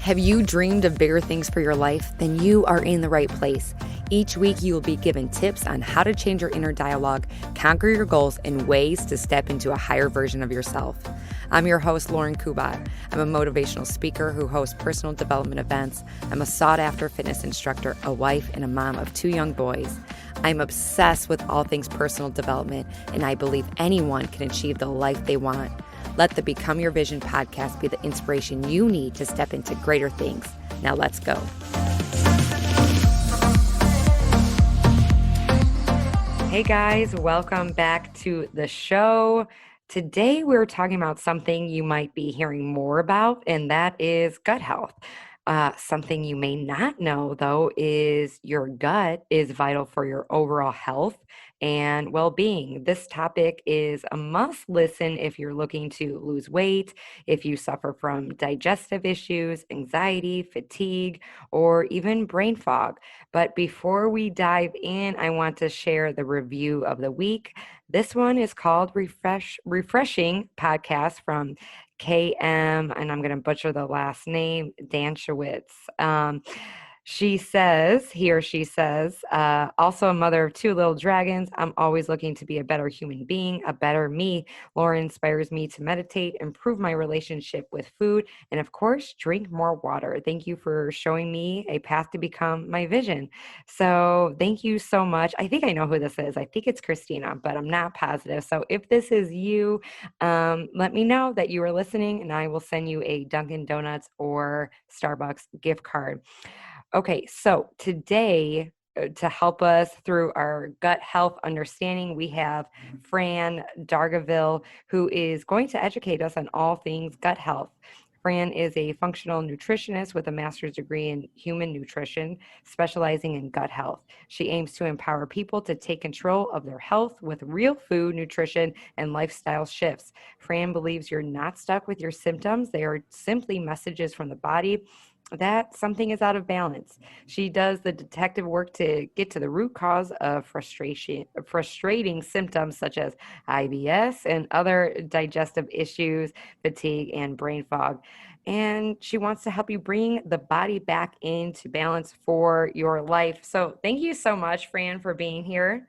Have you dreamed of bigger things for your life? Then you are in the right place. Each week, you will be given tips on how to change your inner dialogue, conquer your goals, and ways to step into a higher version of yourself. I'm your host, Lauren Kubat. I'm a motivational speaker who hosts personal development events. I'm a sought-after fitness instructor, a wife, and a mom of 2 young boys. I'm obsessed with all things personal development, and I believe anyone can achieve the life they want. Let the Become Your Vision podcast be the inspiration you need to step into greater things. Now let's go. Hey guys, welcome back to the show. Today we're talking about something you might be hearing more about, and that is gut health. Something you may not know, though, is your gut is vital for your overall health and well-being. This topic is a must listen if you're looking to lose weight, if you suffer from digestive issues, anxiety, fatigue, or even brain fog. But before we dive in, I want to share the review of the week. This one is called Refreshing Podcast from KM, and I'm going to butcher the last name, Danshowitz. She says, also a mother of 2 little dragons. I'm always looking to be a better human being, a better me. Lauren inspires me to meditate, improve my relationship with food, and of course, drink more water. Thank you for showing me a path to become my vision. So thank you so much. I think I know who this is. I think it's Christina, but I'm not positive. So if this is you, let me know that you are listening, and I will send you a Dunkin' Donuts or Starbucks gift card. Okay, so today, to help us through our gut health understanding, we have Fran Dargaville, who is going to educate us on all things gut health. Fran is a functional nutritionist with a master's degree in human nutrition, specializing in gut health. She aims to empower people to take control of their health with real food, nutrition, and lifestyle shifts. Fran believes you're not stuck with your symptoms. They are simply messages from the body that something is out of balance. She does the detective work to get to the root cause of frustrating symptoms such as IBS and other digestive issues, fatigue, and brain fog. And she wants to help you bring the body back into balance for your life. So thank you so much, Fran, for being here.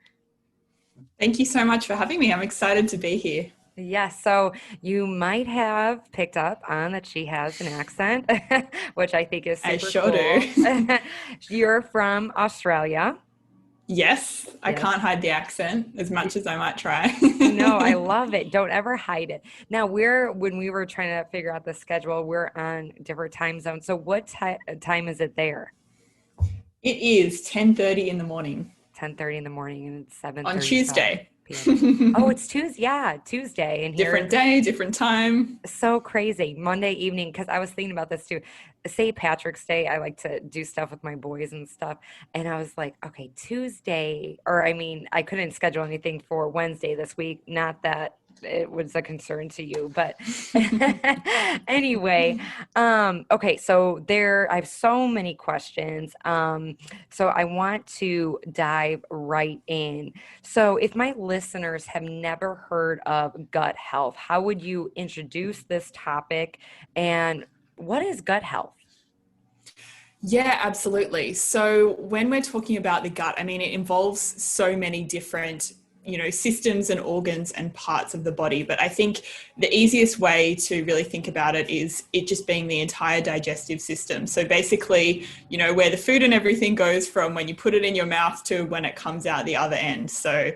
Thank you so much for having me. I'm excited to be here. Yes, so you might have picked up on that she has an accent, which I think is super I sure cool. do. You're from Australia. Yes, I Yes. can't hide the accent as much as I might try. No, I love it. Don't ever hide it. Now, when we were trying to figure out the schedule, we're on different time zones. So what time is it there? It is 10:30 in the morning 10:30 in the morning, and it's on 7:35 Tuesday. p.m. Oh, it's Tuesday. Yeah, Tuesday. And here Different day, different time. so crazy. Monday evening, because I was thinking about this too. St. Patrick's Day, I like to do stuff with my boys and stuff. And I was like, okay, Tuesday, or I mean, I couldn't schedule anything for Wednesday this week. Not that it was a concern to you, but anyway, okay, so I have so many questions. So I want to dive right in. So if my listeners have never heard of gut health, how would you introduce this topic, and what is gut health? Yeah, absolutely. So when we're talking about the gut, I mean, it involves so many different, systems and organs and parts of the body. But I think the easiest way to really think about it is it just being the entire digestive system. So basically, where the food and everything goes from when you put it in your mouth to when it comes out the other end. So,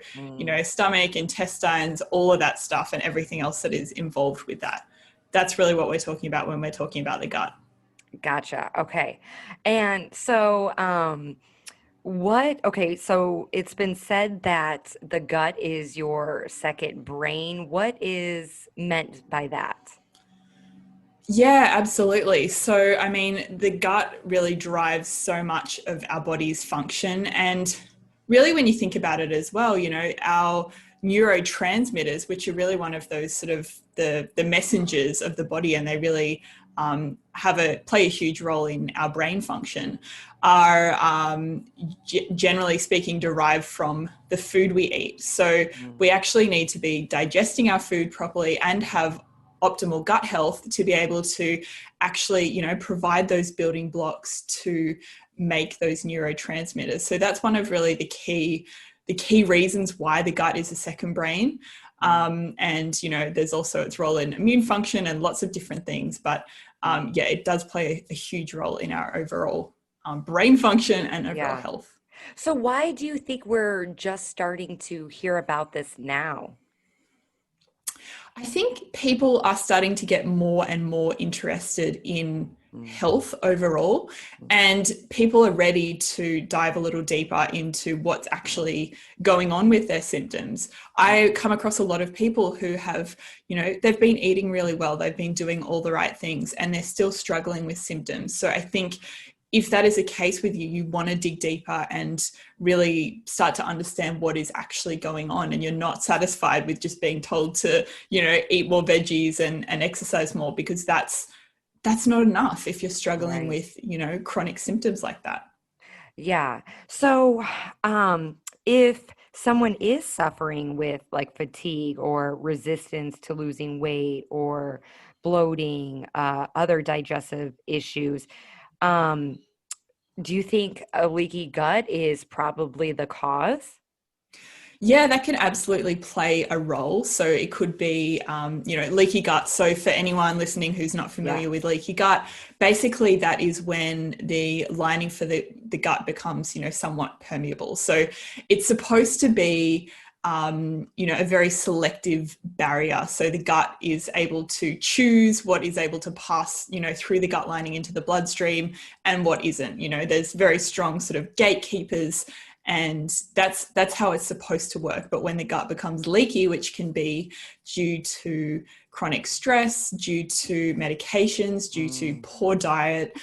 stomach, intestines, all of that stuff and everything else that is involved with that. That's really what we're talking about when we're talking about the gut. Gotcha. Okay. And so, so it's been said that the gut is your second brain. What is meant by that? Yeah, absolutely. So, I mean, the gut really drives so much of our body's function. And really, when you think about it as well, our neurotransmitters, which are really one of those sort of the messengers of the body, and they really play a huge role in our brain function, are generally speaking derived from the food we eat. So we actually need to be digesting our food properly and have optimal gut health to be able to actually, you know, provide those building blocks to make those neurotransmitters. So that's one of really the key reasons why the gut is a second brain. And, you know, there's also its role in immune function and lots of different things. But yeah, it does play a huge role in our overall brain function and overall Yeah. health. So why do you think we're just starting to hear about this now? I think people are starting to get more and more interested in Mm, health overall, and people are ready to dive a little deeper into what's actually going on with their symptoms. I come across a lot of people who have, you know, they've been eating really well, they've been doing all the right things, and they're still struggling with symptoms. So I think if that is the case with you, you want to dig deeper and really start to understand what is actually going on. And you're not satisfied with just being told to, you know, eat more veggies and exercise more, because that's not enough if you're struggling right. with, you know, chronic symptoms like that. Yeah. So, if someone is suffering with like fatigue or resistance to losing weight or bloating, other digestive issues, um, do you think a leaky gut is probably the cause? Yeah, that can absolutely play a role. So it could be, you know, leaky gut. So for anyone listening who's not Yeah. familiar with leaky gut, basically that is when the lining for the gut becomes, you know, somewhat permeable. So it's supposed to be, you know, a very selective barrier. So the gut is able to choose what is able to pass, you know, through the gut lining into the bloodstream and what isn't. You know, there's very strong sort of gatekeepers, and that's how it's supposed to work. But when the gut becomes leaky, which can be due to chronic stress, due to medications, due to Mm, poor diet,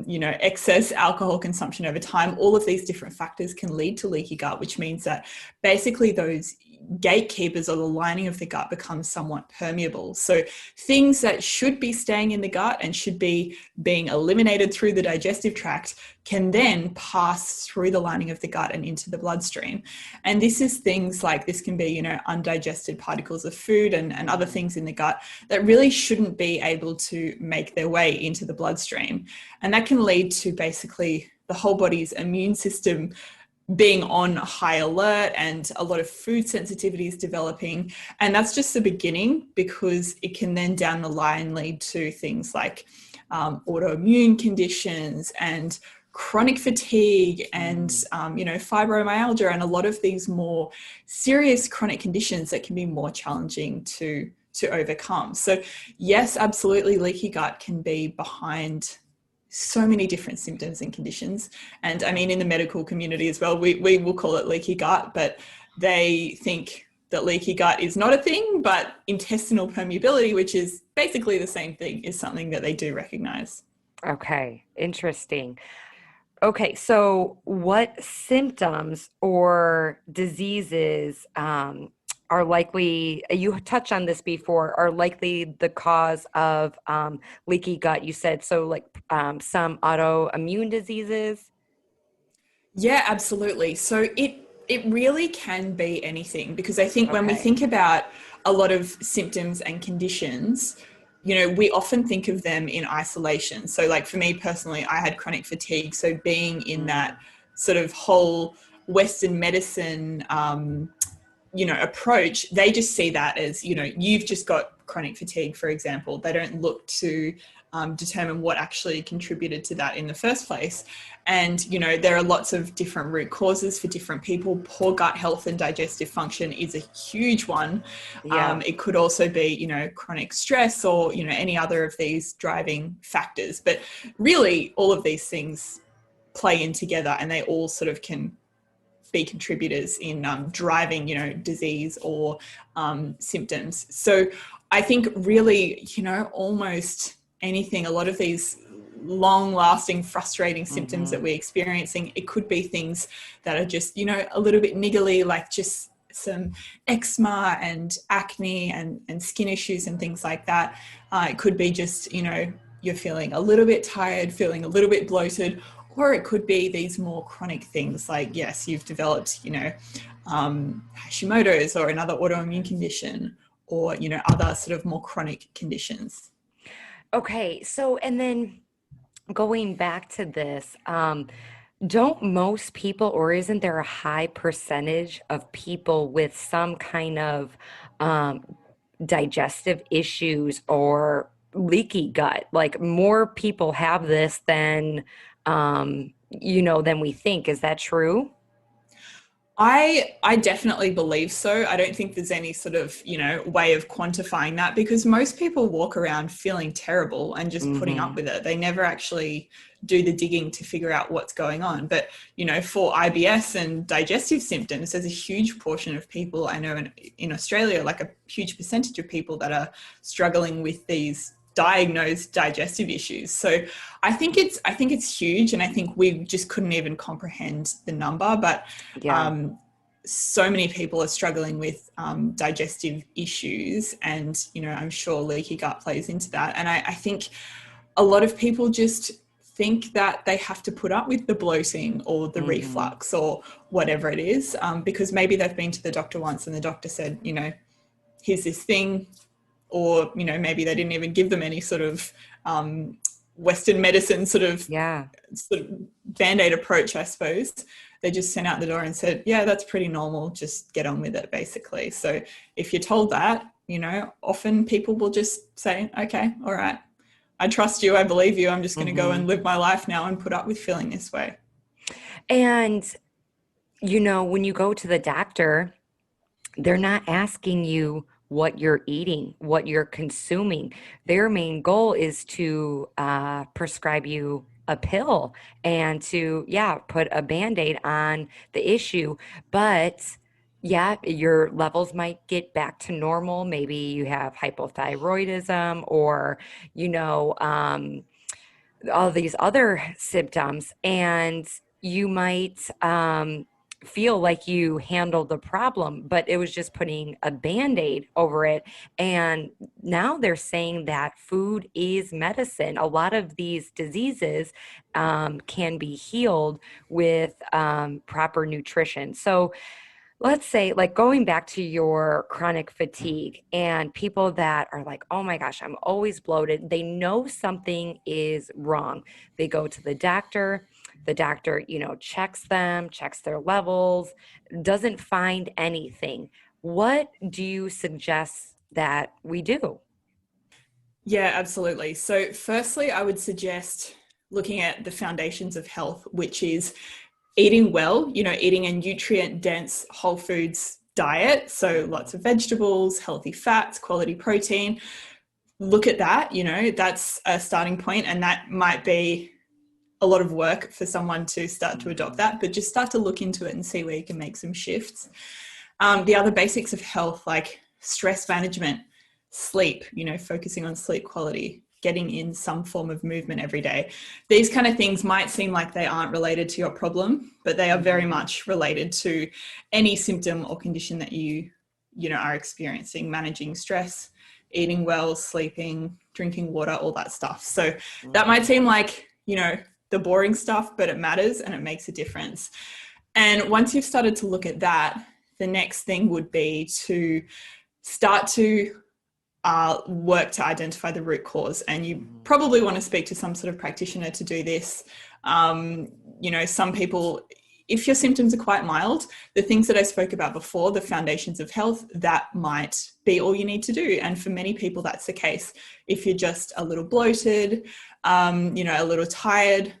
you know, excess alcohol consumption over time, all of these different factors can lead to leaky gut, which means that basically those gatekeepers or the lining of the gut becomes somewhat permeable. So things that should be staying in the gut and should be being eliminated through the digestive tract can then pass through the lining of the gut and into the bloodstream. And this is things like, this can be, you know, undigested particles of food and other mm, things in the gut that really shouldn't be able to make their way into the bloodstream. And that can lead to basically the whole body's immune system being on high alert and a lot of food sensitivities developing. And that's just the beginning, because it can then down the line lead to things like autoimmune conditions and chronic fatigue and mm. you know, fibromyalgia, and a lot of these more serious chronic conditions that can be more challenging to overcome. So yes, absolutely, leaky gut can be behind so many different symptoms and conditions. And I mean, in the medical community as well, we will call it leaky gut, but they think that leaky gut is not a thing, but intestinal permeability, which is basically the same thing, is something that they do recognize. Okay, interesting. Okay, so what symptoms or diseases are likely, you touched on this before, are likely the cause of leaky gut? You said so, like some autoimmune diseases. Yeah, absolutely. So it really can be anything, because I think when we Okay. think about a lot of symptoms and conditions, you know, we often think of them in isolation. So like for me personally, I had chronic fatigue. So being in Mm, that sort of whole Western medicine you know, approach, they just see that as, you know, you've just got chronic fatigue, for example. They don't look to determine what actually contributed to that in the first place. And, you know, there are lots of different root causes for different people. Poor gut health and digestive function is a huge one. yeah. It could also be, you know, chronic stress or, you know, any other of these driving factors. But really, all of these things play in together, and they all sort of can be contributors in driving, you know, disease or symptoms. So I think really, you know, almost anything, a lot of these long lasting frustrating symptoms that Hmm. we're experiencing, it could be things that are just, you know, a little bit niggly, like just some eczema and acne and skin issues and things like that. It could be just, you know, you're feeling a little bit tired, feeling a little bit bloated, or it could be these more chronic things like, yes, you've developed, you know, Hashimoto's or another autoimmune condition, or, other sort of more chronic conditions. Okay, so and then going back to this, don't most people, or isn't there a high percentage of people with some kind of um, digestive issues or leaky gut? Like more people have this than we think. Is that true? I definitely believe so. I don't think there's any sort of, way of quantifying that, because most people walk around feeling terrible and just putting up Hmm. with it. They never actually do the digging to figure out what's going on. But, for IBS and digestive symptoms, there's a huge portion of people I know in Australia, like a huge percentage of people that are struggling with these diagnosed digestive issues. So I think it's huge, and I think we just couldn't even comprehend the number. But Yeah. so many people are struggling with digestive issues, and I'm sure leaky gut plays into that. And I think a lot of people just think that they have to put up with the bloating or the Hmm. reflux or whatever it is, because maybe they've been to the doctor once and the doctor said, here's this thing, or maybe they didn't even give them any sort of Western medicine Yeah. sort of band-aid approach, I suppose. They just sent out the door and said, yeah, that's pretty normal, just get on with it, basically. So if you're told that, often people will just say, okay, all right, I trust you, I believe you, I'm just going to go Hmm. and live my life now and put up with feeling this way. And, when you go to the doctor, they're not asking you what you're eating, what you're consuming. Their main goal is to prescribe you a pill and to, yeah, put a band-aid on the issue. But yeah, your levels might get back to normal. Maybe you have hypothyroidism or, you know, um, all these other symptoms, and you might feel like you handled the problem, but it was just putting a band-aid over it. And now they're saying that food is medicine. A lot of these diseases can be healed with proper nutrition. So let's say, like going back to your chronic fatigue and people that are like, oh my gosh, I'm always bloated. They know something is wrong. They go to the doctor, checks them, checks their levels, doesn't find anything. What do you suggest that we do? Yeah, absolutely. So, firstly, I would suggest looking at the foundations of health, which is eating well, eating a nutrient dense whole foods diet. So, lots of vegetables, healthy fats, quality protein. Look at that, that's a starting point, and that might be a lot of work for someone to start to adopt Mhm. that, but just start to look into it and see where you can make some shifts. The other basics of health, like stress management, sleep, focusing on sleep quality, getting in some form of movement every day. These kind of things might seem like they aren't related to your problem, but they are very Mhm. much related to any symptom or condition that you are experiencing, managing stress, eating well, sleeping, drinking water, all that stuff. So that might Mhm. seem like, the boring stuff, but it matters and it makes a difference. And once you've started to look at that, the next thing would be to start to work to identify the root cause. And you Mhm. probably want to speak to some sort of practitioner to do this. Some people, if your symptoms are quite mild, the things that I spoke about before, the foundations of health, that might be all you need to do. And for many people, that's the case. If you're just a little bloated, a little tired,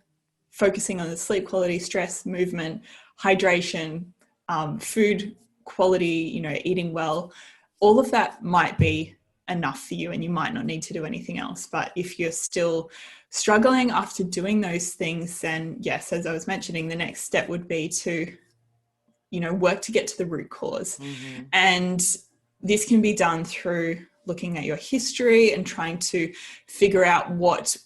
focusing on the sleep quality, stress, movement, hydration, food quality, eating well, all of that might be enough for you and you might not need to do anything else. But if you're still struggling after doing those things, then yes, as I was mentioning, the next step would be to, work to get to the root cause. Mhm. And this can be done through looking at your history and trying to figure out what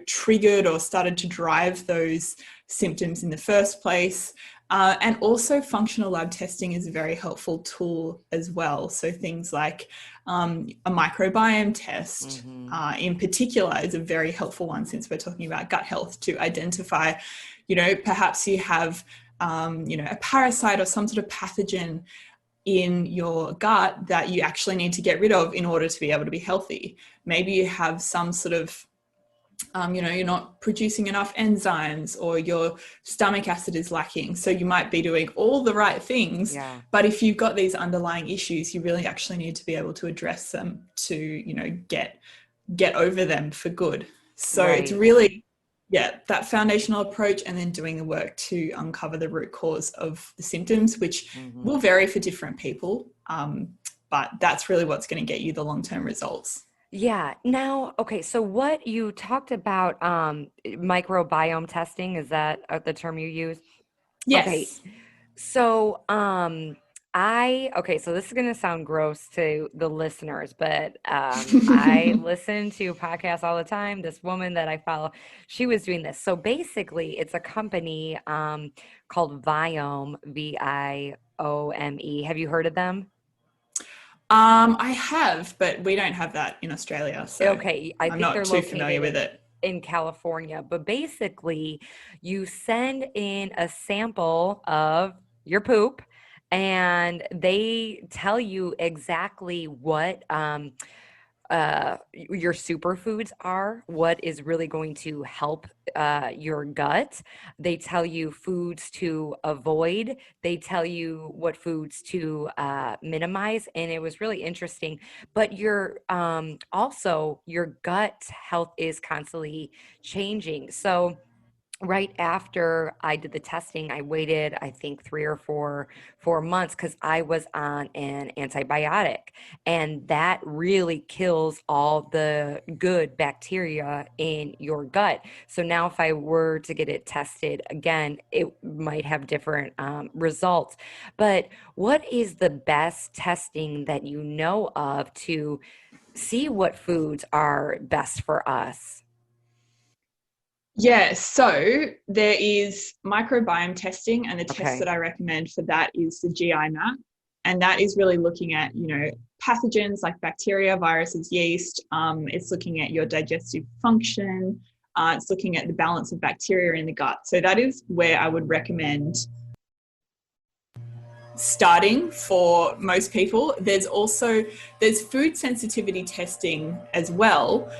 triggered or started to drive those symptoms in the first place. And also, functional lab testing is a very helpful tool as well. So, things like a microbiome test, Mhm. in particular, is a very helpful one since we're talking about gut health to identify, perhaps you have, a parasite or some sort of pathogen in your gut that you actually need to get rid of in order to be able to be healthy. Maybe you have some sort of you're not producing enough enzymes, or your stomach acid is lacking. So you might be doing all the right things, Yeah. but if you've got these underlying issues, you really actually need to be able to address them to, get over them for good. So it's Right. really, that foundational approach, and then doing the work to uncover the root cause of the symptoms, which Hmm. will vary for different people. But that's really what's going to get you the long-term results. Yeah. Now, okay, so what you talked about, microbiome testing, is that the term you use? Okay. Yes. So, okay, so this is going to sound gross to the listeners, but I listen to podcasts all the time. This woman that I follow, she was doing this. So basically, it's a company called Viome, Viome. Have you heard of them? I have, but we don't have that in Australia, so Okay, I I'm think not they're too located familiar with it. in California, but basically you send in a sample of your poop and they tell you exactly what your superfoods are, what is really going to help your gut. They tell you foods to avoid. They tell you what foods to minimize. And it was really interesting. But your also your gut health is constantly changing. So right after I did the testing, I waited, I think 3 or 4 months because I was on an antibiotic, and that really kills all the good bacteria in your gut. So now, if I were to get it tested again, it might have different results. But what is the best testing that you know of to see what foods are best for us? Yeah, so there is microbiome testing, and the test Okay. that I recommend for that is the GI map. And that is really looking at, pathogens like bacteria, viruses, yeast. It's looking at your digestive function. It's looking at the balance of bacteria in the gut. So that is where I would recommend starting for most people. There's food sensitivity testing as well.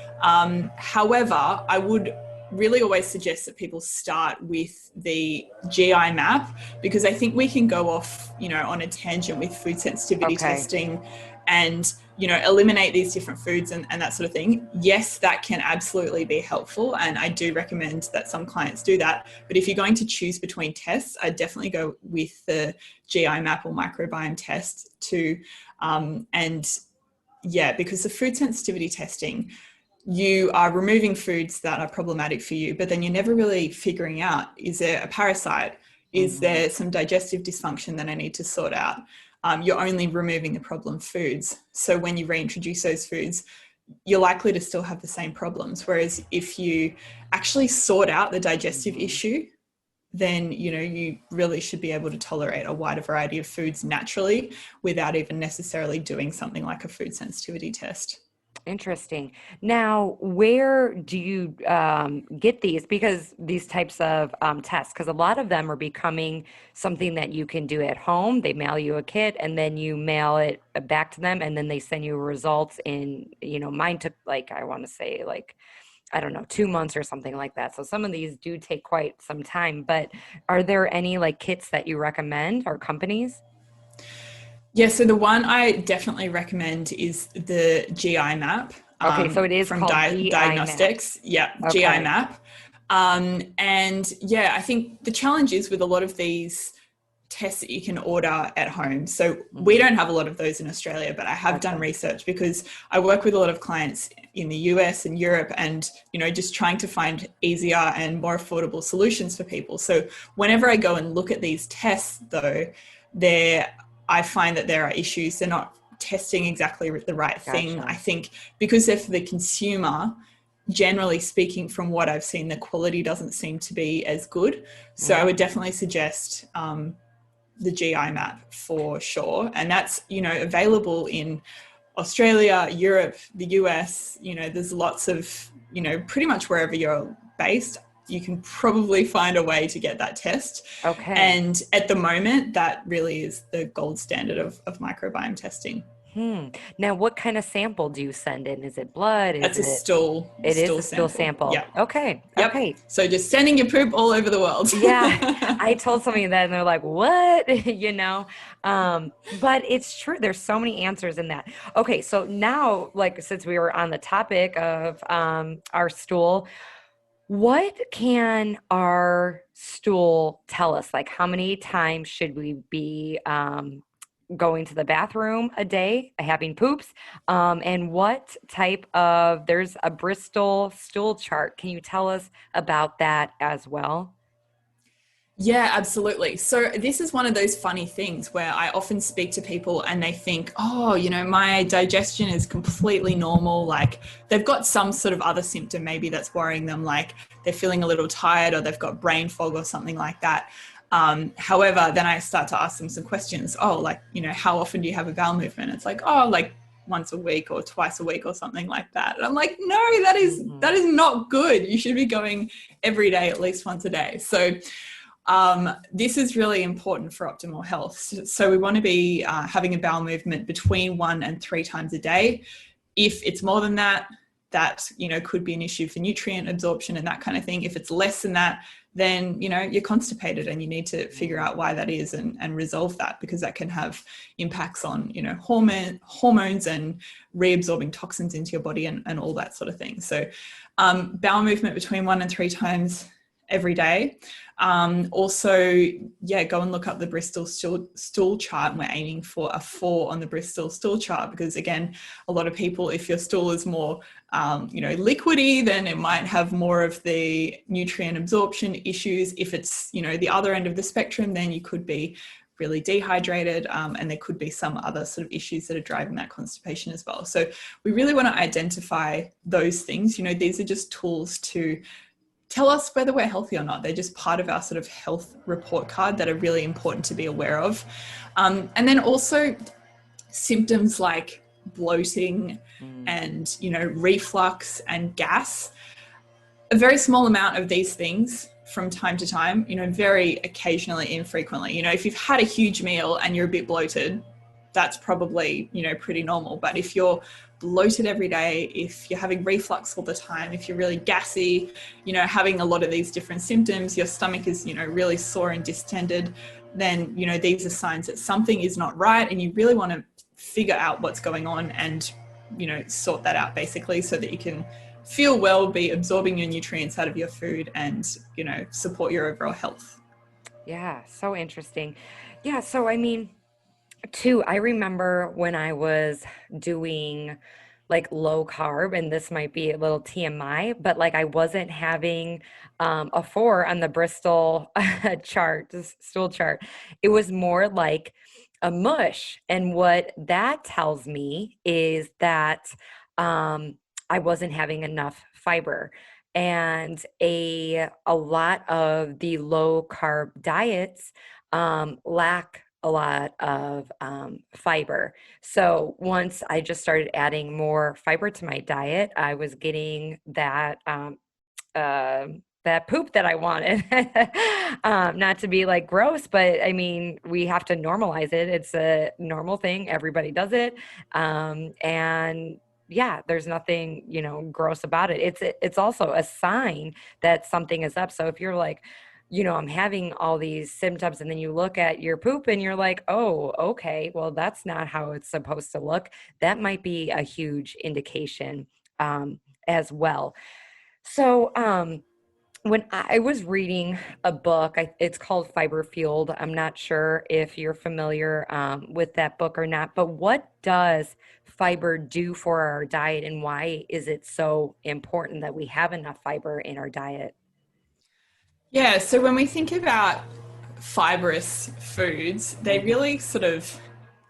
However, I would really always suggest that people start with the GI map, because I think we can go off, on a tangent with food sensitivity Okay. testing and, eliminate these different foods and that sort of thing. Yes, that can absolutely be helpful. And I do recommend that some clients do that. But if you're going to choose between tests, I'd definitely go with the GI map or microbiome test and yeah, because the food sensitivity testing, you are removing foods that are problematic for you, but then you're never really figuring out, is there a parasite? Is Hmm. there some digestive dysfunction that I need to sort out? You're only removing the problem foods. So when you reintroduce those foods, you're likely to still have the same problems. Whereas if you actually sort out the digestive Hmm. issue, then you really should be able to tolerate a wider variety of foods naturally without even necessarily doing something like a food sensitivity test. Interesting. Now, where do you get these? Because these types of tests, because a lot of them are becoming something that you can do at home. They mail you a kit and then you mail it back to them, and then they send you results in, mine took like, I want to say like, I don't know, 2 months or something like that. So some of these do take quite some time, but are there any like kits that you recommend or companies? Yeah, so the one I definitely recommend is the GI map Okay, so it is from called GI map. Diagnostics. Yeah, GI Okay. map. And yeah, I think the challenge is with a lot of these tests that you can order at home. So we Hmm. don't have a lot of those in Australia, but I have done Okay. research because I work with a lot of clients in the US and Europe, and just trying to find easier and more affordable solutions for people. So whenever I go and look at these tests, though, there I find that there are issues. They're not testing exactly the right thing. I Gotcha. think because they're for the consumer, generally speaking, from what I've seen, the quality doesn't seem to be as good. So I would Mm. definitely suggest the GI map for sure. And that's, available in Australia, Europe, the US, there's lots of, pretty much wherever you're based. you can probably find a way to get that test. Okay. And at the moment, that really is the gold standard of microbiome testing. Now, what kind of sample do you send in? Is it blood? Is That's a it? stool It is stool a stool sample. sample. Yep. Okay. Yep. Okay. So just sending your poop all over the world. Yeah, I told somebody that and they're like, "What?" But it's true. There's so many answers in that. Okay, so now, like, since we were on the topic of our stool, what can our stool tell us? Like, how many times should we be going to the bathroom a day, having poops? And what type of, there's a Bristol stool chart. Can you tell us about that as well? Yeah, absolutely. So this is one of those funny things where I often speak to people and they think, oh, my digestion is completely normal. Like they've got some sort of other symptom maybe that's worrying them, like they're feeling a little tired or they've got brain fog or something like that. However, then I start to ask them some questions. Oh, like, how often do you have a bowel movement? It's like, oh, like once a week or twice a week or something like that. And I'm like, no, that is not good. You should be going every day, at least once a day. So this is really important for optimal health. So we want to be having a bowel movement between 1 and 3 times a day. If it's more than that, that could be an issue for nutrient absorption and that kind of thing. If it's less than that, then you're constipated and you need to figure out why that is and resolve that, because that can have impacts on hormones and reabsorbing toxins into your body and all that sort of thing. So bowel movement between 1 and 3 times every day. Also, go and look up the Bristol stool chart, and we're aiming for a 4 on the Bristol stool chart, because again, a lot of people, if your stool is more, liquidy, then it might have more of the nutrient absorption issues. If it's, the other end of the spectrum, then you could be really dehydrated, and there could be some other sort of issues that are driving that constipation as well. So we really want to identify those things. These are just tools to tell us whether we're healthy or not. They're just part of our sort of health report card that are really important to be aware of. And then also symptoms like bloating and, reflux and gas. A very small amount of these things from time to time, very occasionally, infrequently. If you've had a huge meal and you're a bit bloated, that's probably, pretty normal. But if you're bloated every day, if you're having reflux all the time, if you're really gassy, having a lot of these different symptoms, your stomach is, really sore and distended, then, these are signs that something is not right. And you really want to figure out what's going on and, sort that out basically, so that you can feel well, be absorbing your nutrients out of your food and, support your overall health. Yeah, so interesting. Yeah, so I mean, too, I remember when I was doing like low carb, and this might be a little TMI, but like I wasn't having a 4 on the Bristol chart, this stool chart. It was more like a mush. And what that tells me is that I wasn't having enough fiber. And a lot of the low carb diets lack a lot of fiber. So once I just started adding more fiber to my diet, I was getting uh, that poop that I wanted. Not to be like gross, but I mean, we have to normalize it. It's a normal thing. Everybody does it. And yeah, there's nothing, gross about it. It's also a sign that something is up. So if you're like, I'm having all these symptoms, and then you look at your poop and you're like, oh, okay, well, that's not how it's supposed to look. That might be a huge indication as well. So, when I was reading a book, it's called Fiber Fueled. I'm not sure if you're familiar with that book or not, but what does fiber do for our diet, and why is it so important that we have enough fiber in our diet? Yeah, so when we think about fibrous foods, they Mhm. really sort of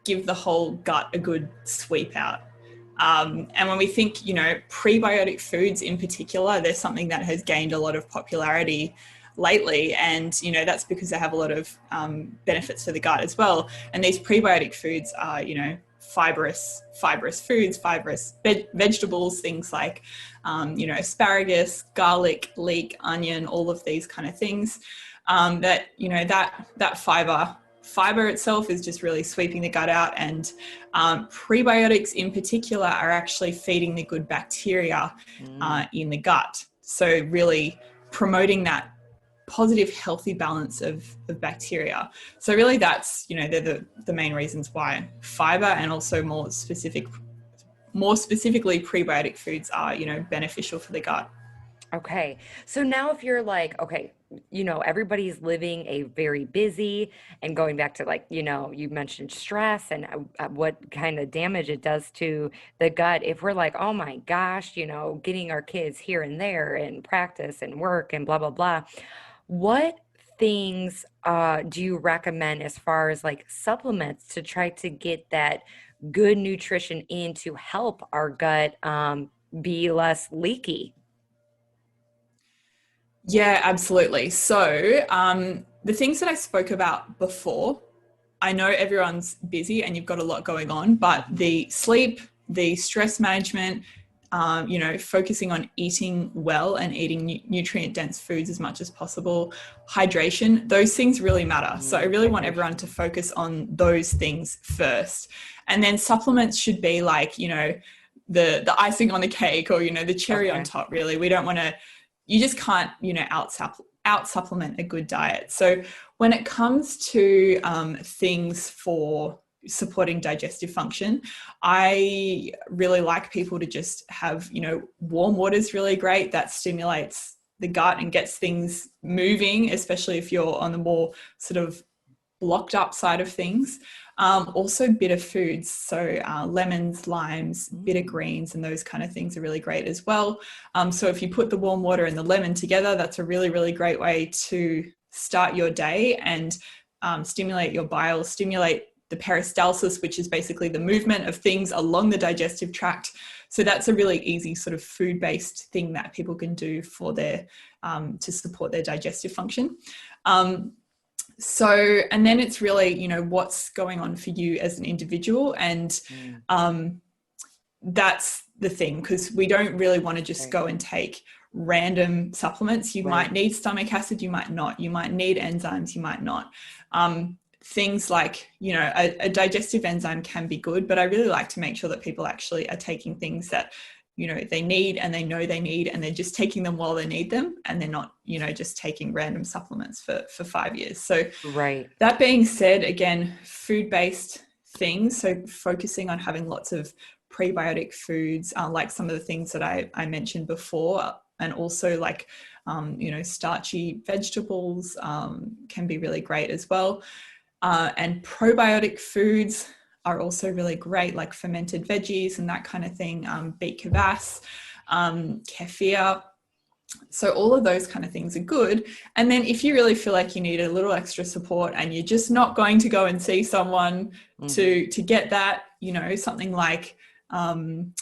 give the whole gut a good sweep out. And when we think, prebiotic foods in particular, there's something that has gained a lot of popularity lately. And, that's because they have a lot of benefits for the gut as well. And these prebiotic foods are, fibrous foods, fibrous vegetables, things like, asparagus, garlic, leek, onion, all of these kind of things. That fiber itself is just really sweeping the gut out, and prebiotics in particular are actually feeding the good bacteria in the gut. So really promoting that positive, healthy balance of bacteria. So really that's, they're the main reasons why fiber, and also more specifically prebiotic foods are, beneficial for the gut. Okay. So now if you're like, okay, everybody's living a very busy, and going back to like, you mentioned stress and what kind of damage it does to the gut. If we're like, oh my gosh, getting our kids here and there and practice and work and blah, blah, blah. What things do you recommend as far as like supplements to try to get that good nutrition in to help our gut be less leaky? Yeah, absolutely. So the things that I spoke about before, I know everyone's busy and you've got a lot going on, but the sleep, the stress management, focusing on eating well and eating nutrient dense foods as much as possible, hydration, those things really matter. So I really want everyone to focus on those things first. And then supplements should be like, the icing on the cake, or, the cherry on top, really. We don't want to, you just can't, out supplement a good diet. So when it comes to things for supporting digestive function, I really like people to just have, warm water is really great. That stimulates the gut and gets things moving, especially if you're on the more sort of blocked up side of things. Also bitter foods, so lemons, limes, bitter greens, and those kind of things are really great as well. So if you put the warm water and the lemon together, that's a really, really great way to start your day and stimulate your bile, stimulate the peristalsis, which is basically the movement of things along the digestive tract. So that's a really easy sort of food-based thing that people can do for their to support their digestive function. And then it's really, what's going on for you as an individual. And that's the thing, because we don't really want to just go and take random supplements. You might need stomach acid, you might not. You might need enzymes, you might not. Things like, a digestive enzyme can be good, but I really like to make sure that people actually are taking things that, they need and they know they need, and they're just taking them while they need them, and they're not, just taking random supplements for 5 years. So that being said, again, food-based things. So focusing on having lots of prebiotic foods, like some of the things that I mentioned before, and also like, starchy vegetables can be really great as well. And probiotic foods are also really great, like fermented veggies and that kind of thing, beet kvass, kefir. So all of those kind of things are good. And then if you really feel like you need a little extra support and you're just not going to go and see someone to get that, something like some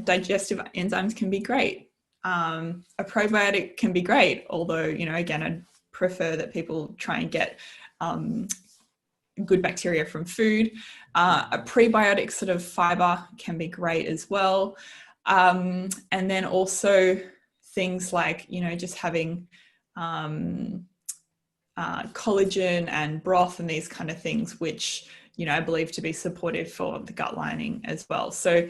digestive enzymes can be great. A probiotic can be great, although, again, I'd prefer that people try and get good bacteria from food. A prebiotic sort of fiber can be great as well. And then also things like, just having collagen and broth and these kind of things, which, I believe to be supportive for the gut lining as well. So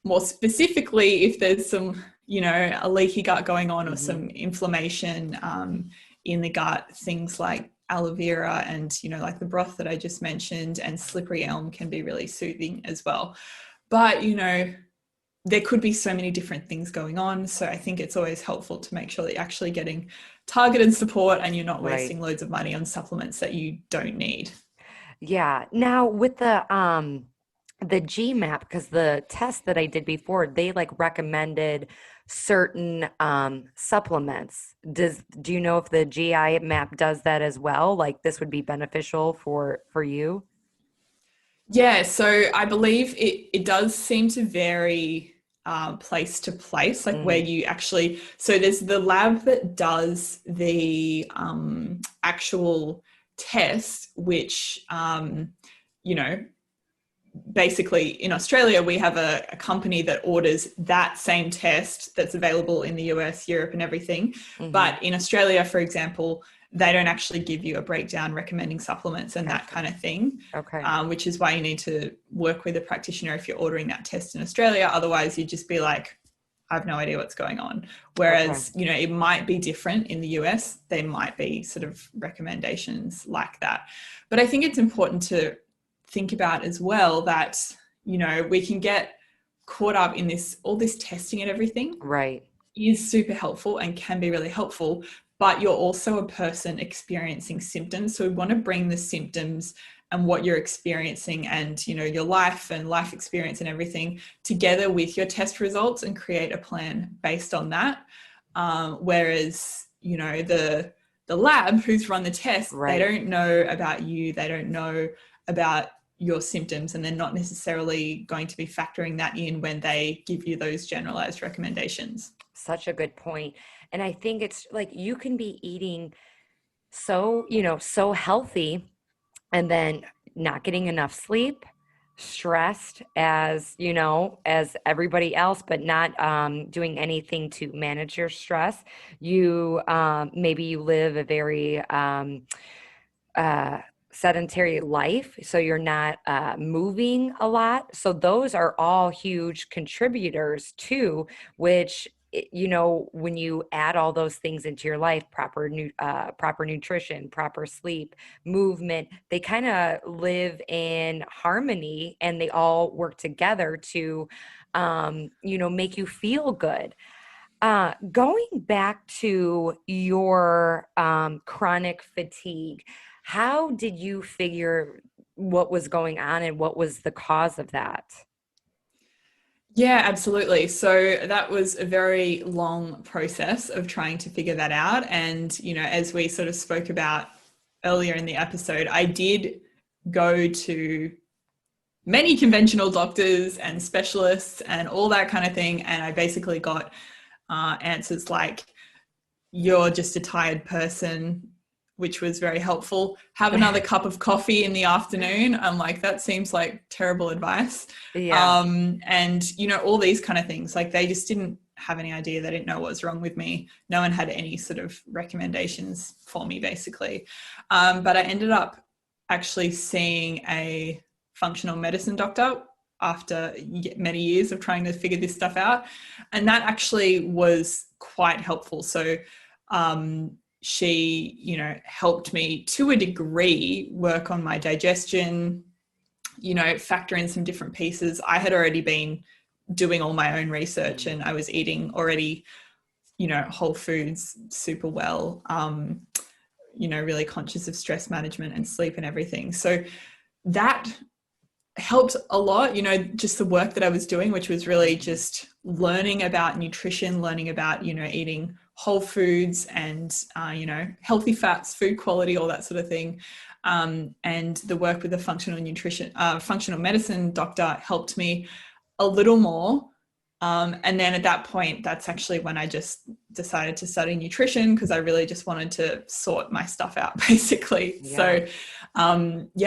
more specifically, if there's some, a leaky gut going on or some inflammation in the gut, things like aloe vera and, like the broth that I just mentioned, and slippery elm can be really soothing as well. But, there could be so many different things going on. So I think it's always helpful to make sure that you're actually getting targeted support and you're not wasting loads of money on supplements that you don't need. Yeah. Now with the GMAP, because the test that I did before, they like recommended certain supplements. Do you know if the GI map does that as well? Like this would be beneficial for you? Yeah, so I believe it does seem to vary place to place, like where you actually, so there's the lab that does the actual test, which you know, basically in Australia, we have a company that orders that same test that's available in the US, Europe, and everything. Hmm. But in Australia, for example, they don't actually give you a breakdown recommending supplements and that Gotcha. kind of thing, Okay. which is why you need to work with a practitioner if you're ordering that test in Australia. Otherwise, you'd just be like, I have no idea what's going on. Okay. Whereas, it might be different in the US. There might be sort of recommendations like that. But I think it's important to think about as well that, we can get caught up in all this testing and everything Right. is super helpful and can be really helpful, but you're also a person experiencing symptoms. So we want to bring the symptoms and what you're experiencing and, your life and life experience and everything together with your test results and create a plan based on that. Whereas, the lab who's run the test, they Right. don't know about you. They don't know about your symptoms, and they're not necessarily going to be factoring that in when they give you those generalized recommendations. Such a good point. And I think it's like you can be eating so healthy and then not getting enough sleep, stressed as everybody else, but not doing anything to manage your stress. Maybe you live a very uh, sedentary life, so you're not moving a lot. So those are all huge contributors too, which when you add all those things into your life, proper nutrition, proper sleep, movement, they kind of live in harmony and they all work together to make you feel good. Going back to your chronic fatigue, how did you figure what was going on and what was the cause of that? Yeah, absolutely. So that was a very long process of trying to figure that out. And, as we sort of spoke about earlier in the episode, I did go to many conventional doctors and specialists and all that kind of thing. And I basically got answers like, you're just a tired person, which was very helpful. Have another cup of coffee in the afternoon. I'm like, that seems like terrible advice. Yeah, And, all these kind of things, like they just didn't have any idea. They didn't know what was wrong with me. No one had any sort of recommendations for me, basically. But I ended up actually seeing a functional medicine doctor after many years of trying to figure this stuff out. And that actually was quite helpful. So she, helped me to a degree work on my digestion, factor in some different pieces. I had already been doing all my own research and I was eating already, whole foods super well, really conscious of stress management and sleep and everything. So that helped a lot, just the work that I was doing, which was really just learning about nutrition, learning about, eating whole foods and, healthy fats, food quality, all that sort of thing. And the work with the functional medicine doctor helped me a little more. And then at that point, that's actually when I just decided to study nutrition because I really just wanted to sort my stuff out, basically. yeah,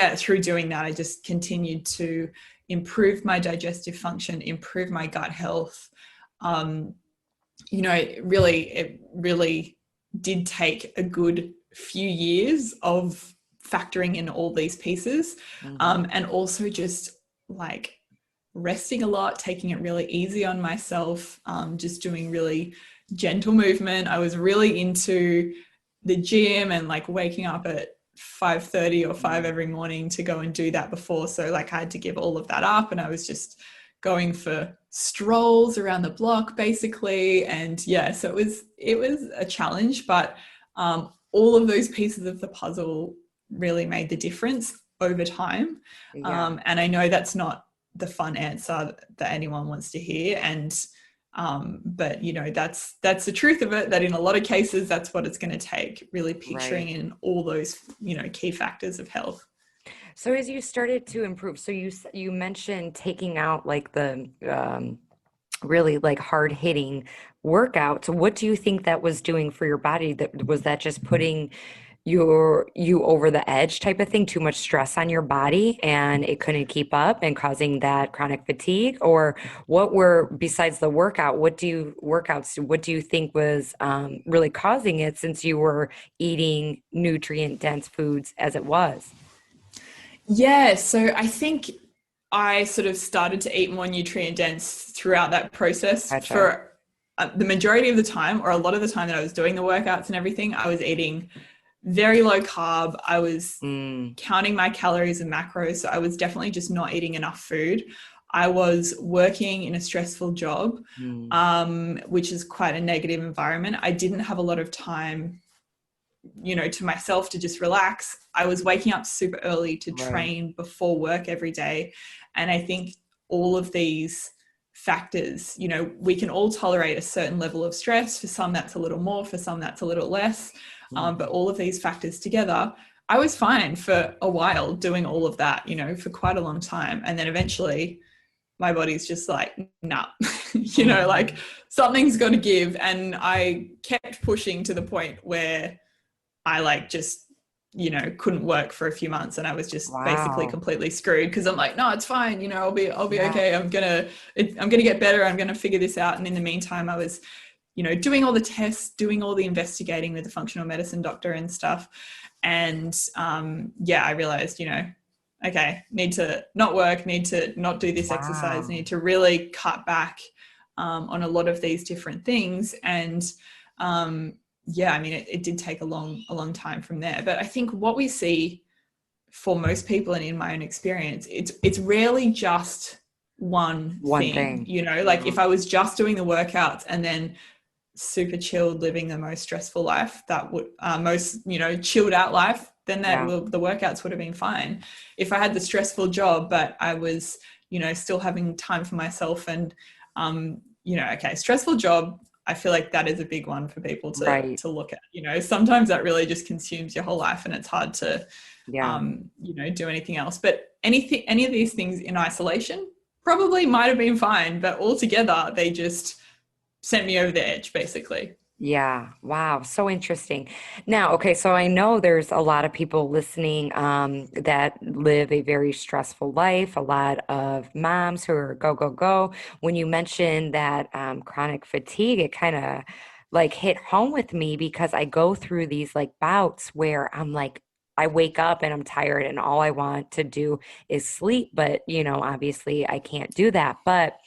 So, through doing that, I just continued to improve my digestive function, improve my gut health. It really did take a good few years of factoring in all these pieces, hmm, and also just like resting a lot, taking it really easy on myself, just doing really gentle movement. I was really into the gym and like waking up at 5:30 or 5 every morning to go and do that before. So like I had to give all of that up and I was just going for strolls around the block basically. And yeah, so it was a challenge, but all of those pieces of the puzzle really made the difference over time. yeah. And I know that's not the fun answer that anyone wants to hear. And but that's the truth of it, that in a lot of cases that's what it's going to take, really picturing Right. in all those key factors of health. So as you started to improve, so you mentioned taking out like the really like hard hitting workouts. What do you think that was doing for your body? That was that just putting you over the edge type of thing, too much stress on your body and it couldn't keep up and causing that chronic fatigue? Or what were, besides the what do you think was really causing it, since you were eating nutrient dense foods as it was? Yeah, so I think I sort of started to eat more nutrient dense throughout that process Gotcha. for the majority of the time, or a lot of the time that I was doing the workouts and everything. I was eating very low carb. I was Mm, counting my calories and macros. So I was definitely just not eating enough food. I was working in a stressful job, mm, which is quite a negative environment. I didn't have a lot of time, to myself to just relax. I was waking up super early to right. train before work every day. And I think all of these factors, we can all tolerate a certain level of stress. For some, that's a little more, for some, that's a little less. But Mhm. all of these factors together, I was fine for a while doing all of that, for quite a long time. And then eventually my body's just like, nah, like Mhm. something's got to give. And I kept pushing to the point where I like just, couldn't work for a few months and I was just basically Wow. completely screwed because I'm like, no, it's fine. I'll be Yeah. okay. I'm going to get better. I'm going to figure this out. And in the meantime, I was, doing all the tests, doing all the investigating with the functional medicine doctor and stuff. And yeah, I realized, okay, need to not work, need to not do this exercise, Wow. need to really cut back on a lot of these different things. And yeah, I mean, it did take a long time from there. But I think what we see for most people, and in my own experience, it's rarely just one One thing. thing. Like Mhm. if I was just doing the workouts and then super chilled, living the most stressful life, that would most chilled out life, then Yeah. the workouts would have been fine. If I had the stressful job, but I was still having time for myself and okay, stressful job. I feel like that is a big one for people to Right. to look at. Sometimes that really just consumes your whole life, and it's hard to Yeah. do anything else. But any of these things in isolation probably might have been fine, but altogether they just sent me over the edge, basically. Yeah. Wow. So interesting. Now, okay, so I know there's a lot of people listening that live a very stressful life, a lot of moms who are go, go, go. When you mentioned that chronic fatigue, it kind of like hit home with me because I go through these like bouts where I'm like, I wake up and I'm tired and all I want to do is sleep. But, obviously I can't do that. But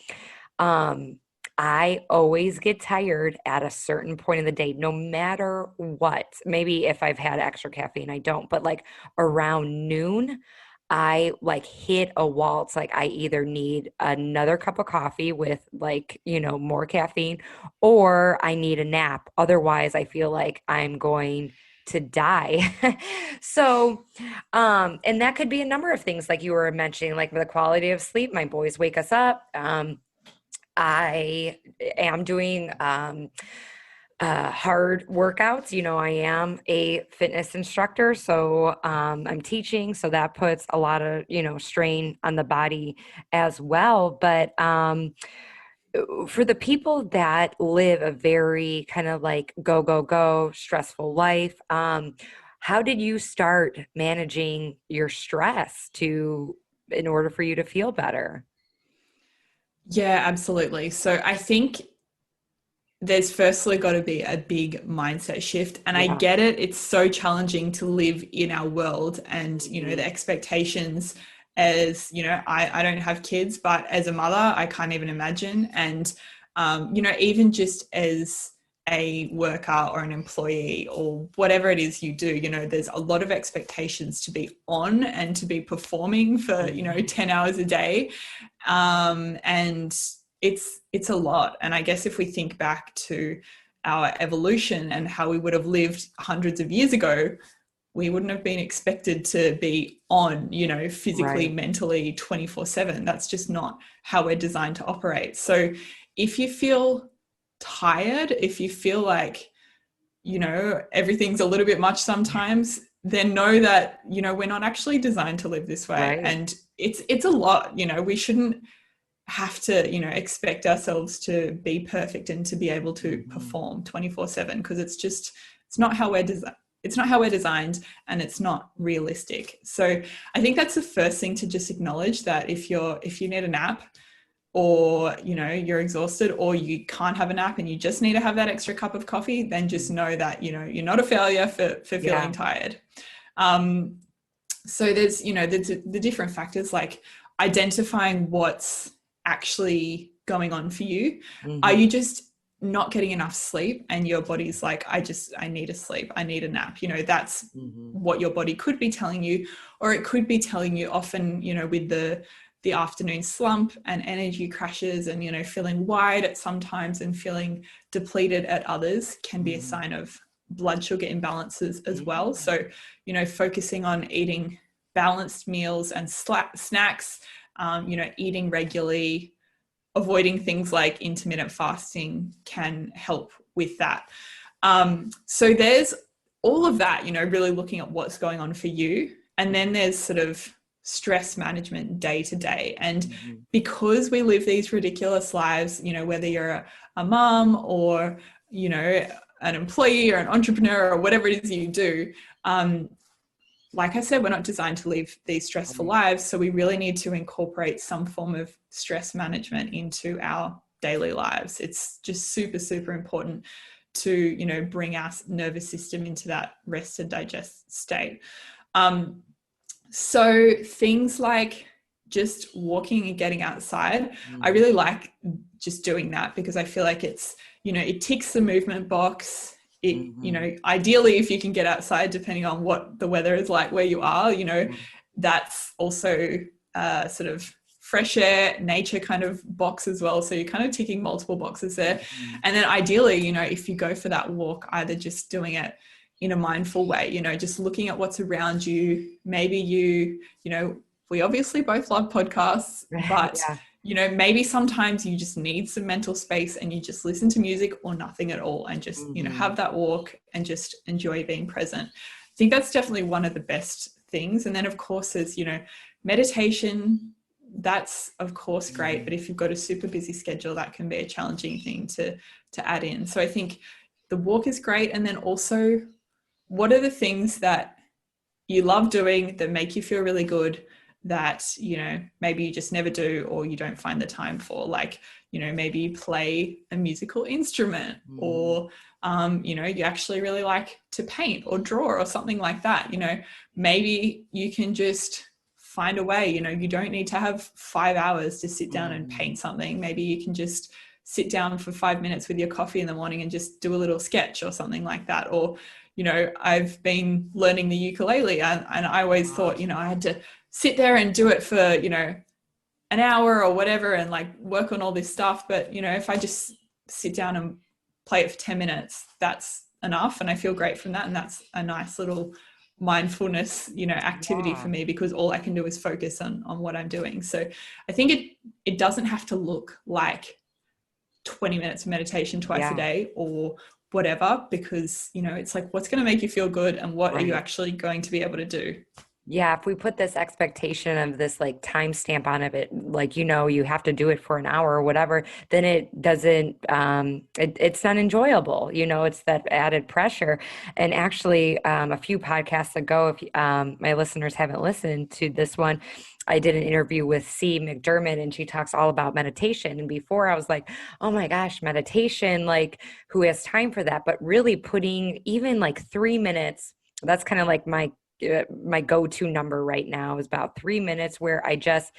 Um, I always get tired at a certain point in the day, no matter what. Maybe if I've had extra caffeine, I don't, but like around noon, I like hit a wall. It's like I either need another cup of coffee with like, more caffeine, or I need a nap. Otherwise, I feel like I'm going to die. So, and that could be a number of things like you were mentioning, like the quality of sleep. My boys wake us up. I am doing hard workouts. I am a fitness instructor, so I'm teaching, so that puts a lot of strain on the body as well. But for the people that live a very kind of like go go go stressful life, how did you start managing your stress to in order for you to feel better? Yeah, absolutely. So I think there's firstly got to be a big mindset shift. And I Yeah. get it. It's so challenging to live in our world and, the Mhm. expectations as, I don't have kids, but as a mother, I can't even imagine. And, even just as a worker or an employee or whatever it is you do, there's a lot of expectations to be on and to be performing for, Mhm. 10 hours a day. And it's a lot. And I guess if we think back to our evolution and how we would have lived hundreds of years ago, we wouldn't have been expected to be on, physically, Right. mentally 24/7. That's just not how we're designed to operate. So if you feel tired, if you feel like, everything's a little bit much sometimes, then know that, we're not actually designed to live this way. Right. And it's a lot, we shouldn't have to expect ourselves to be perfect and to be able to Mhm. perform 24/7 because it's not how we're designed. it's not how we're designed, and it's not realistic. So I think that's the first thing to just acknowledge, that if you need a nap, or you're exhausted, or you can't have a nap and you just need to have that extra cup of coffee, then just know that you're not a failure for feeling tired. So there's the different factors, like identifying what's actually going on for you. Are you just not getting enough sleep and your body's like, I need a sleep, I need a nap? That's what your body could be telling you. Or it could be telling you, often with the afternoon slump and energy crashes and feeling wired at some times and feeling depleted at others, can be a sign of blood sugar imbalances as well. So focusing on eating balanced meals and snacks, eating regularly, avoiding things like intermittent fasting can help with that. So there's all of that, really looking at what's going on for you. And then there's sort of stress management day to day. And because we live these ridiculous lives, whether you're a mom or, an employee or an entrepreneur or whatever it is you do, like I said, we're not designed to live these stressful lives. So we really need to incorporate some form of stress management into our daily lives. It's just super, super important to, bring our nervous system into that rest and digest state. So things like just walking and getting outside, I really like just doing that, because I feel like it's, it ticks the movement box. It, ideally, if you can get outside, depending on what the weather is like where you are, that's also sort of fresh air, nature kind of box as well. So you're kind of ticking multiple boxes there. And then ideally, if you go for that walk, either just doing it in a mindful way, just looking at what's around you. Maybe we obviously both love podcasts, but maybe sometimes you just need some mental space and you just listen to music or nothing at all, and just, have that walk and just enjoy being present. I think that's definitely one of the best things. And then of course there's, meditation. That's of course great, but if you've got a super busy schedule, that can be a challenging thing to add in. So I think the walk is great. And then also, what are the things that you love doing that make you feel really good, that, maybe you just never do, or you don't find the time for? Like, maybe you play a musical instrument, or, you actually really like to paint or draw or something like that. Maybe you can just find a way, you don't need to have 5 hours to sit down and paint something. Maybe you can just sit down for 5 minutes with your coffee in the morning and just do a little sketch or something like that. Or, I've been learning the ukulele, and I always thought, I had to sit there and do it for, an hour or whatever, and like work on all this stuff. But, if I just sit down and play it for 10 minutes, that's enough. And I feel great from that. And that's a nice little mindfulness, activity for me, because all I can do is focus on what I'm doing. So I think it doesn't have to look like 20 minutes of meditation twice a day or whatever, because, it's like, what's going to make you feel good, and what are you actually going to be able to do? Yeah, if we put this expectation of this like timestamp on it, like, you have to do it for an hour or whatever, then it doesn't, it's not enjoyable. It's that added pressure. And actually, a few podcasts ago, if my listeners haven't listened to this one, I did an interview with C. McDermott, and she talks all about meditation. And before I was like, oh my gosh, meditation, like who has time for that? But really putting even like 3 minutes, that's kind of like my go-to number right now, is about 3 minutes, where I just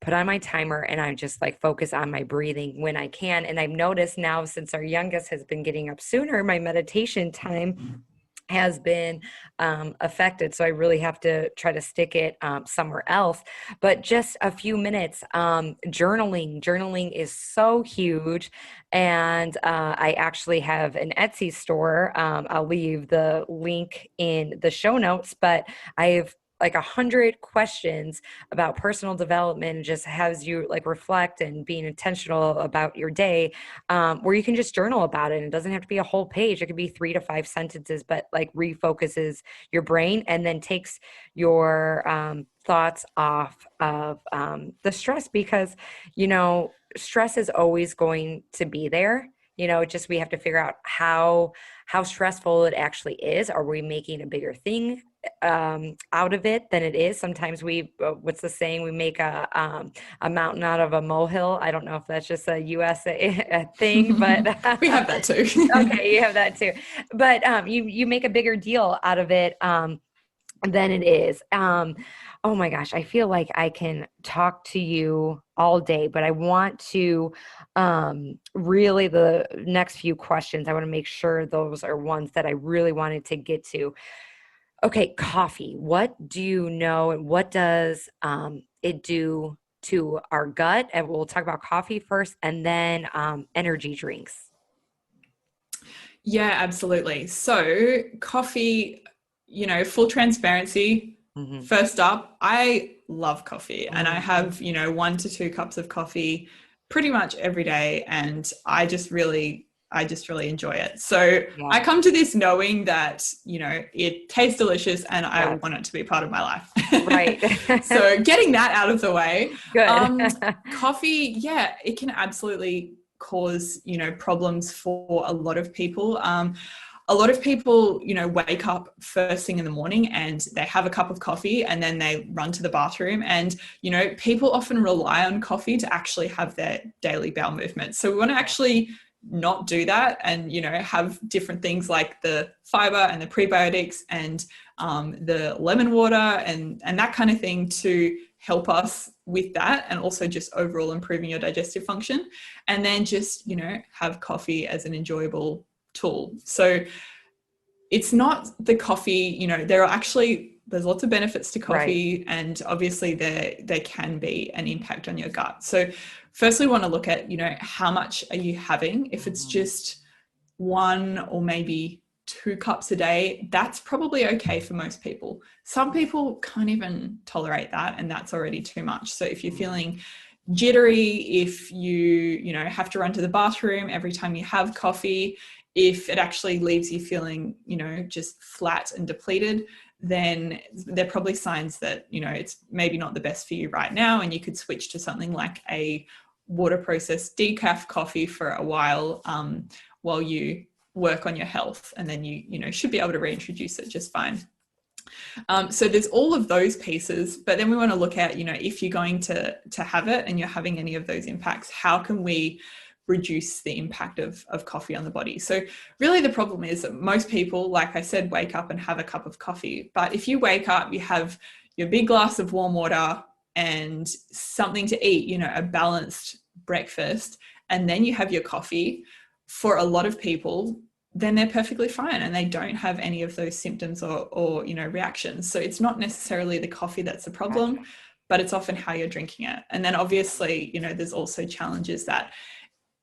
put on my timer and I just like focus on my breathing when I can. And I've noticed now, since our youngest has been getting up sooner, my meditation time has been affected. So I really have to try to stick it somewhere else. But just a few minutes, journaling is so huge. And I actually have an Etsy store. I'll leave the link in the show notes, but I've like 100 questions about personal development, and just has you like reflect and being intentional about your day, where you can just journal about it. And it doesn't have to be a whole page. It could be 3 to 5 sentences, but like refocuses your brain, and then takes your thoughts off of the stress, because, stress is always going to be there. just we have to figure out how stressful it actually is. Are we making a bigger thing out of it than it is? Sometimes what's the saying? We make a mountain out of a molehill. I don't know if that's just a USA thing, but We have that too. okay, you have that too. But you make a bigger deal out of it than it is. Oh my gosh, I feel like I can talk to you all day, but I want to really the next few questions, I want to make sure those are ones that I really wanted to get to. Okay, coffee. What do you know and what does it do to our gut? And we'll talk about coffee first and then energy drinks. Yeah, absolutely. So coffee, full transparency. Hmm. First up, I love coffee and I Hmm. have, 1 to 2 cups of coffee pretty much every day. And I just really enjoy it. So I Yeah. come to this knowing that, it tastes delicious and I Yes. want it to be part of my Right. life. So getting that out of the way, Good. coffee, yeah, it can absolutely cause, problems for a lot of people. A lot of people, wake up first thing in the morning and they have a cup of coffee and then they run to the bathroom. And, people often rely on coffee to actually have their daily bowel movements. So we want to actually not do that and, have different things like the fiber and the prebiotics and the lemon water and that kind of thing to help us with that and also just overall improving your digestive function. And then just, have coffee as an enjoyable tool. So it's not the coffee, there's lots of benefits to Right. coffee and obviously there can be an impact on your gut. So firstly we want to look at, how much are you having? If it's Mhm. just 1 or maybe 2 cups a day, that's probably okay for most people. Some people can't even tolerate that and that's already too much. So if you're Mhm. feeling jittery, if you have to run to the bathroom every time you have coffee, if it actually leaves you feeling, just flat and depleted, then they're probably signs that, it's maybe not the best for you right now. And you could switch to something like a water processed decaf coffee for a while you work on your health. And then you should be able to reintroduce it just fine. So there's all of those pieces, but then we want to look at, if you're going to have it and you're having any of those impacts, how can we reduce the impact of coffee on the body? So really the problem is that most people, like I said, wake up and have a cup of coffee. But if you wake up, you have your big glass of warm water and something to eat, a balanced breakfast, and then you have your coffee. For a lot of people, then they're perfectly fine and they don't have any of those symptoms or reactions. So it's not necessarily the coffee that's the Gotcha. problem, but it's often how you're drinking it. And then obviously, there's also challenges that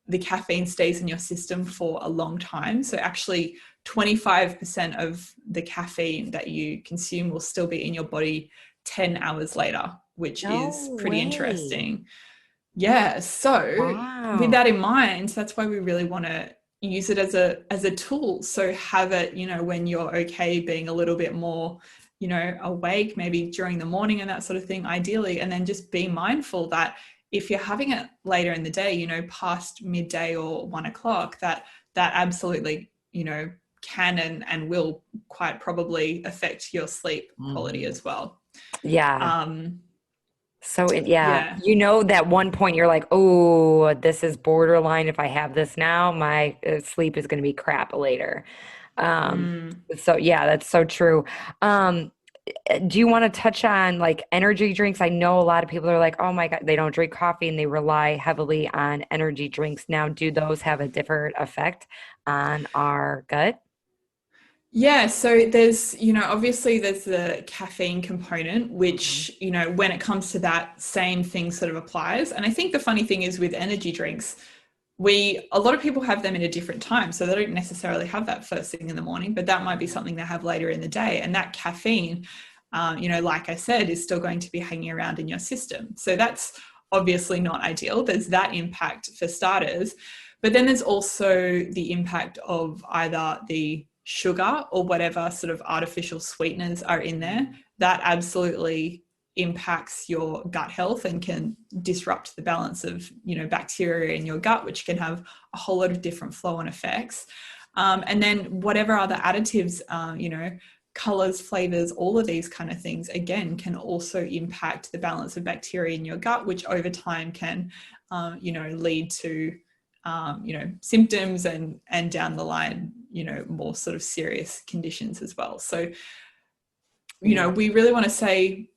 the caffeine stays in your system for a long time. So actually 25% of the caffeine that you consume will still be in your body 10 hours later, which No is pretty way. interesting. Yeah. So with Wow. that in mind, that's why we really want to use it as a tool. So have it, when you're okay being a little bit more, awake, maybe during the morning and that sort of thing, ideally. And then just be mindful that if you're having it later in the day, past midday or 1 o'clock, that absolutely, can and will quite probably affect your sleep quality Mhm. as well. Yeah. Um, Yeah, yeah. that one point you're like, oh, this is borderline. If I have this now, my sleep is going to be crap later. Um, Mm. so yeah, that's so true. Um, do you want to touch on like energy drinks? I know a lot of people are like, oh my God, they don't drink coffee and they rely heavily on energy drinks. Now, do those have a different effect on our gut? Yeah, so there's, obviously there's the caffeine component, Mhm. which, when it comes to that, same thing sort of applies. And I think the funny thing is with energy drinks, a lot of people have them in a different time. So they don't necessarily have that first thing in the morning, but that might be something they have later in the day. And that caffeine, like I said, is still going to be hanging around in your system. So that's obviously not ideal. There's that impact for starters. But then there's also the impact of either the sugar or whatever sort of artificial sweeteners are in there that absolutely impacts your gut health and can disrupt the balance of, bacteria in your gut, which can have a whole lot of different flow-on effects. And then whatever other additives, colors, flavors, all of these kind of things, again, can also impact the balance of bacteria in your gut, which over time can, lead to, symptoms and down the line, more sort of serious conditions as well. So, Yeah. we really want to say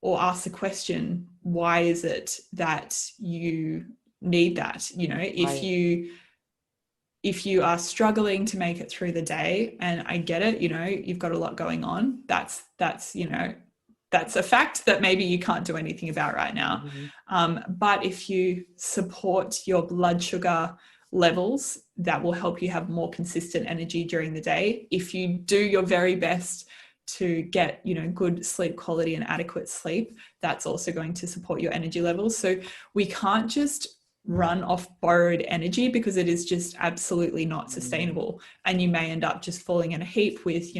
or ask the question, why is it that you need that? Right. If you are struggling to make it through the day, and I get it, you've got a lot going on, that's a fact that maybe you can't do anything about right now. But if you support your blood sugar levels, that will help you have more consistent energy during the day. If you do your very best to get, good sleep quality and adequate sleep, that's also going to support your energy levels. So we can't just run off borrowed energy, because it is just absolutely not sustainable. And you may end up just falling in a heap with,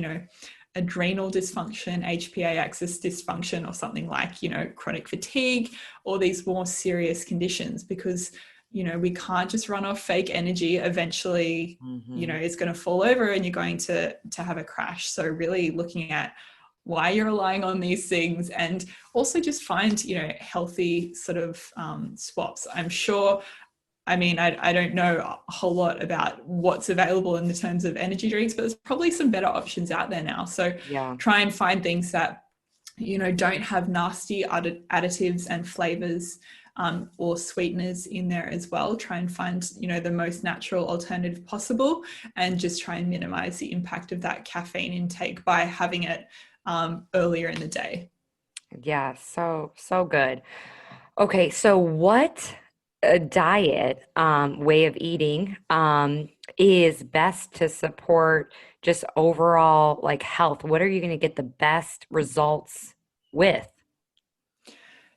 adrenal dysfunction, HPA axis dysfunction, or something like, chronic fatigue, or these more serious conditions, because, we can't just run off fake energy. Eventually, it's going to fall over and you're going to have a crash. So really looking at why you're relying on these things, and also just find, healthy sort of swaps. I'm sure, I don't know a whole lot about what's available in the terms of energy drinks, but there's probably some better options out there now. So Yeah. try and find things that, don't have nasty additives and flavors or sweeteners in there as well. Try and find, the most natural alternative possible, and just try and minimize the impact of that caffeine intake by having it earlier in the day. Yeah. So good. Okay, so what diet way of eating is best to support just overall like health? What are you going to get the best results with?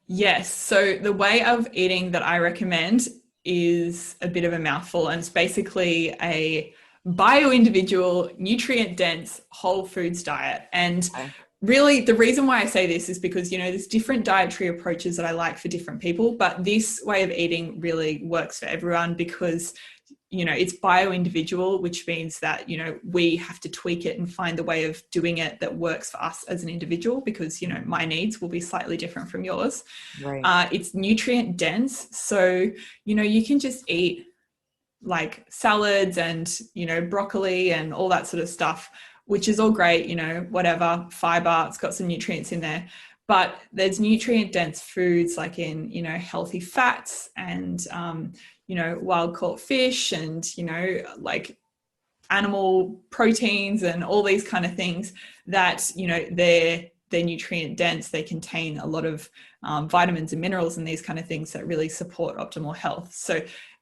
Yes. So the way of eating that I recommend is a bit of a mouthful, and it's basically a bio-individual, nutrient-dense, whole foods diet. And Okay. really, the reason why I say this is because, there's different dietary approaches that I like for different people, but this way of eating really works for everyone, because it's bio-individual, which means that, we have to tweak it and find the way of doing it that works for us as an individual, because, my needs will be slightly different from yours. Right. It's nutrient dense. So, you can just eat like salads and, broccoli and all that sort of stuff, which is all great, whatever, fiber, it's got some nutrients in there. But there's nutrient dense foods like in, healthy fats and, wild caught fish and, like animal proteins and all these kind of things that, they're nutrient dense. They contain a lot of vitamins and minerals and these kind of things that really support optimal health. So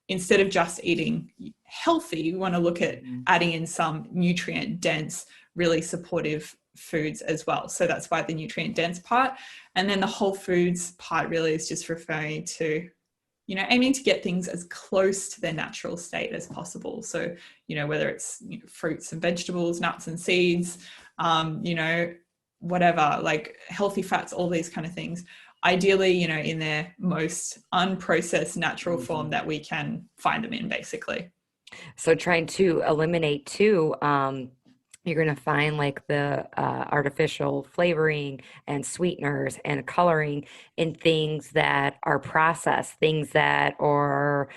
instead of just eating healthy, we want to look at adding in some nutrient dense, really supportive foods as well. So that's why the nutrient dense part. And then the whole foods part really is just referring to, aiming to get things as close to their natural state as possible. So, whether it's fruits and vegetables, nuts and seeds, whatever, like healthy fats, all these kind of things. Ideally, in their most unprocessed natural form that we can find them in, basically. So trying to eliminate too, you're going to find like the artificial flavoring and sweeteners and coloring in things that are processed, things that are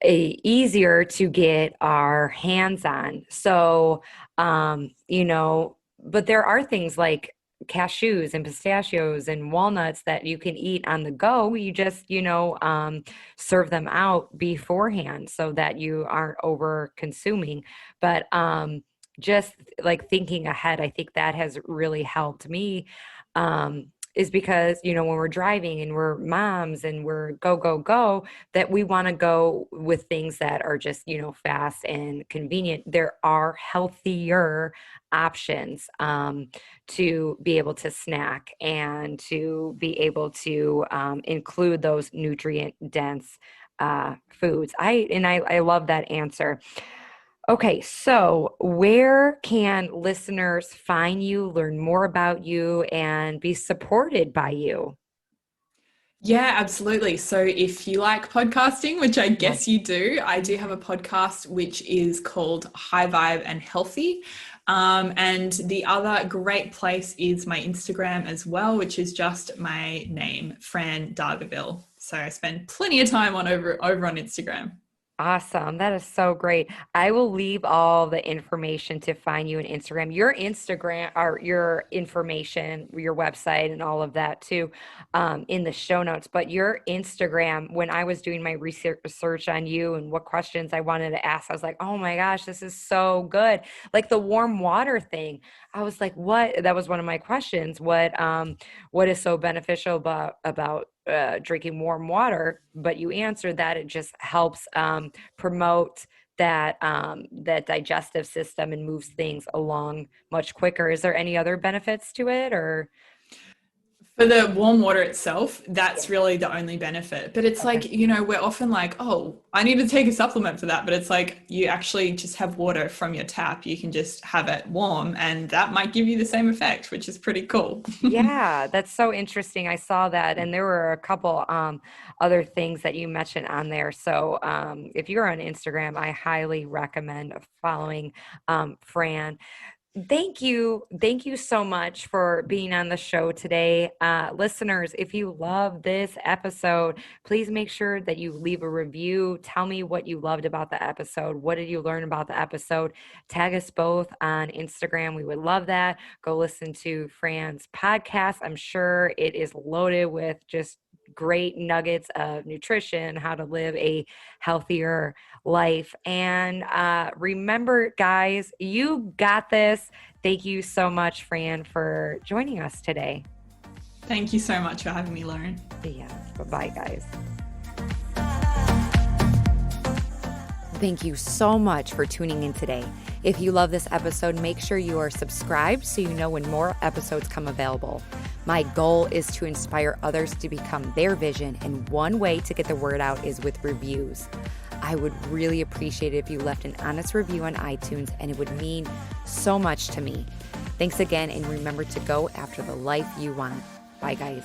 easier to get our hands on. So, but there are things like cashews and pistachios and walnuts that you can eat on the go. You just, serve them out beforehand so that you aren't over consuming. But just like thinking ahead, I think that has really helped me. Is because, when we're driving and we're moms and we're go, go, go, that we want to go with things that are just, fast and convenient. There are healthier options to be able to snack and to be able to include those nutrient dense foods. I love that answer. Okay, so where can listeners find you, learn more about you, and be supported by you? Yeah, absolutely. So if you like podcasting, which I Yeah. guess you do, I do have a podcast which is called High Vibe and Healthy. And the other great place is my Instagram as well, which is just my name, Fran Dargaville. So I spend plenty of time on over on Instagram. Awesome. That is so great. I will leave all the information to find you on Instagram. Your Instagram or your information, your website and all of that too, in the show notes. But your Instagram, when I was doing my research on you and what questions I wanted to ask, I was like, oh my gosh, this is so good. Like the warm water thing. I was like, what? That was one of my questions. What is so beneficial about drinking warm water? But you answered that it just helps promote that digestive system and moves things along much quicker. Is there any other benefits to it, or? For the warm water itself, Yeah. that's really the only benefit. But it's Okay. like, we're often like, oh, I need to take a supplement for that. But it's like you actually just have water from your tap. You can just have it warm, and that might give you the same effect, which is pretty cool. Yeah, that's so interesting. I saw that, and there were a couple other things that you mentioned on there. So, if you're on Instagram, I highly recommend following Fran. Thank you. Thank you so much for being on the show today. Listeners, if you love this episode, please make sure that you leave a review. Tell me what you loved about the episode. What did you learn about the episode? Tag us both on Instagram. We would love that. Go listen to Fran's podcast. I'm sure it is loaded with just great nuggets of nutrition, how to live a healthier life. And remember, guys, you got this. Thank you so much, Fran, for joining us today. Thank you so much for having me, Lauren. Yes. Bye-bye, guys. Thank you so much for tuning in today. If you love this episode, make sure you are subscribed so you know when more episodes come available. My goal is to inspire others to become their vision, and one way to get the word out is with reviews. I would really appreciate it if you left an honest review on iTunes, and it would mean so much to me. Thanks again, and remember to go after the life you want. Bye, guys.